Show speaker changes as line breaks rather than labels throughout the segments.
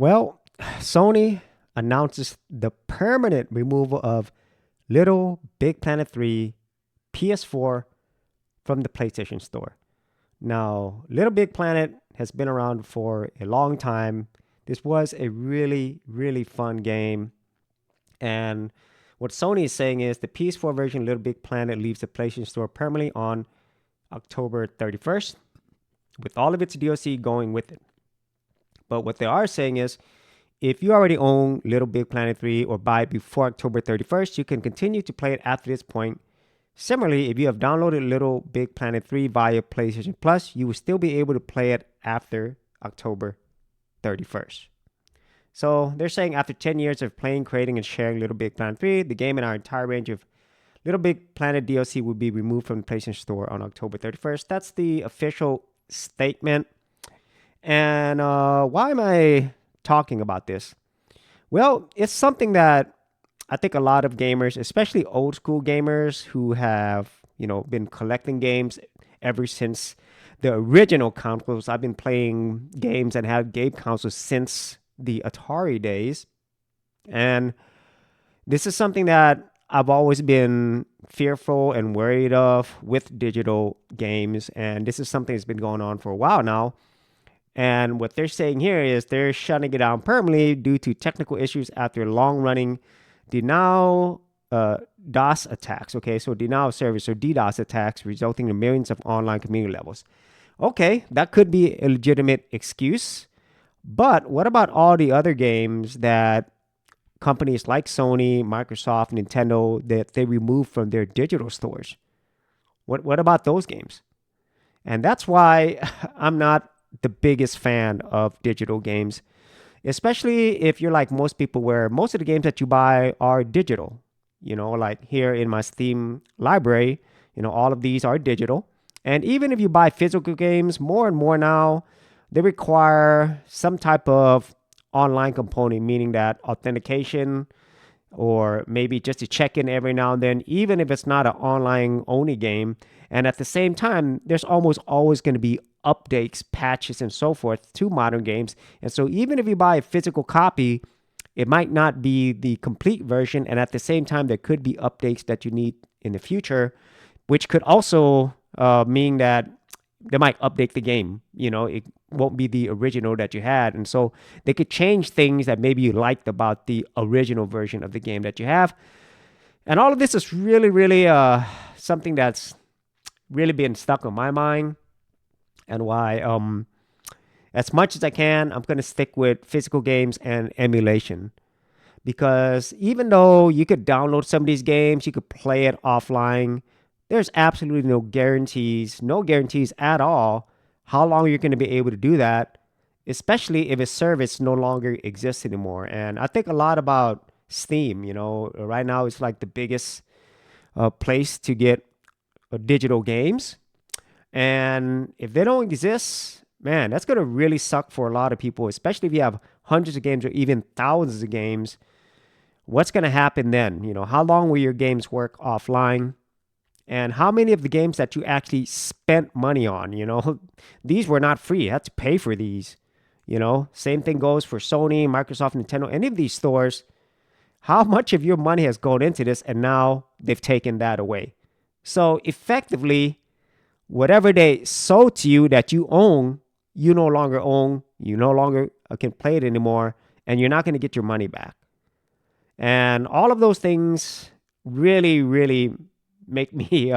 Well, Sony announces the permanent removal of Little Big Planet 3 PS4 from the PlayStation Store. Now, Little Big Planet has been around for a long time. This was a really, really fun game. And what Sony is saying is the PS4 version Little Big Planet leaves the PlayStation Store permanently on October 31st, with all of its DLC going with it. But what they are saying is if you already own Little Big Planet 3 or buy it before October 31st, you can continue to play it after this point. Similarly, if you have downloaded Little Big Planet 3 via PlayStation Plus, you will still be able to play it after October 31st. So they're saying after 10 years of playing, creating, and sharing Little Big Planet 3, the game and our entire range of Little Big Planet DLC will be removed from the PlayStation Store on October 31st. That's the official statement. And why am I talking about this? Well, it's something that I think a lot of gamers, especially old school gamers who have, been collecting games ever since the original consoles. I've been playing games and have game consoles since the Atari days. And this is something that I've always been fearful and worried of with digital games. And this is something that's been going on for a while now. And what they're saying here is they're shutting it down permanently due to technical issues after long-running denial DOS attacks. Okay, so denial of service or DDoS attacks resulting in millions of online community levels. Okay, that could be a legitimate excuse. But what about all the other games that companies like Sony, Microsoft, Nintendo, that they remove from their digital stores? What about those games? And that's why I'm not the biggest fan of digital games, especially if you're like most people where most of the games that you buy are digital. Like here in my Steam library, all of these are digital. And even if you buy physical games, more and more now, they require some type of online component, meaning that authentication or maybe just to check in every now and then, even if it's not an online only game. And at the same time, there's almost always going to be updates, patches, and so forth to modern games. And so even if you buy a physical copy, it might not be the complete version. And at the same time, there could be updates that you need in the future, which could also mean that they might update the game. It won't be the original that you had. And so they could change things that maybe you liked about the original version of the game that you have. And all of this is really, really something that's really been stuck on my mind, and why as much as I can, I'm going to stick with physical games and emulation. Because even though you could download some of these games, you could play it offline, there's absolutely no guarantees at all how long you're going to be able to do that, especially if a service no longer exists anymore. And I think a lot about Steam. Right now it's like the biggest place to get digital games. And if they don't exist, man, that's going to really suck for a lot of people, especially if you have hundreds of games or even thousands of games. What's going to happen then? How long will your games work offline? And how many of the games that you actually spent money on, these were not free. You had to pay for these. Same thing goes for Sony, Microsoft, Nintendo, any of these stores. How much of your money has gone into this, and now they've taken that away? So effectively, whatever they sold to you that you own, you no longer own, you no longer can play it anymore, and you're not going to get your money back. And all of those things really, really make me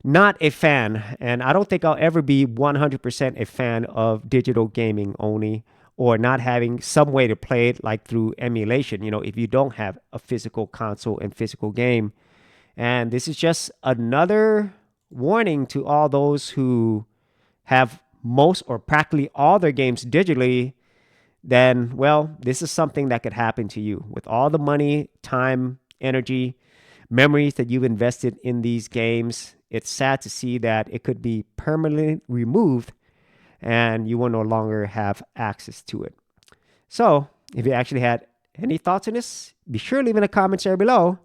not a fan. And I don't think I'll ever be 100% a fan of digital gaming only, or not having some way to play it like through emulation, if you don't have a physical console and physical game. And this is just another warning to all those who have most or practically all their games digitally. Then, well, this is something that could happen to you with all the money, time, energy, memories that you've invested in these games. It's sad to see that it could be permanently removed and you will no longer have access to it. So if you actually had any thoughts on this, be sure to leave in the comments area below,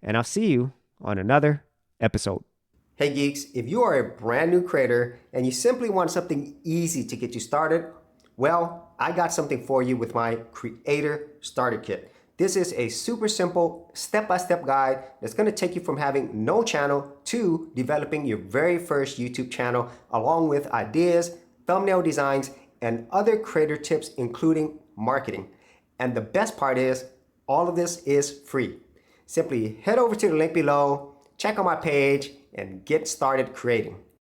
and I'll see you on another episode. Hey geeks, if you are a brand new creator and you simply want something easy to get you started, well, I got something for you with my Creator Starter Kit. This is a super simple step-by-step guide that's going to take you from having no channel to developing your very first YouTube channel, along with ideas, thumbnail designs, and other creator tips, including marketing. And the best part is, all of this is free. Simply head over to the link below, check out my page, and get started creating.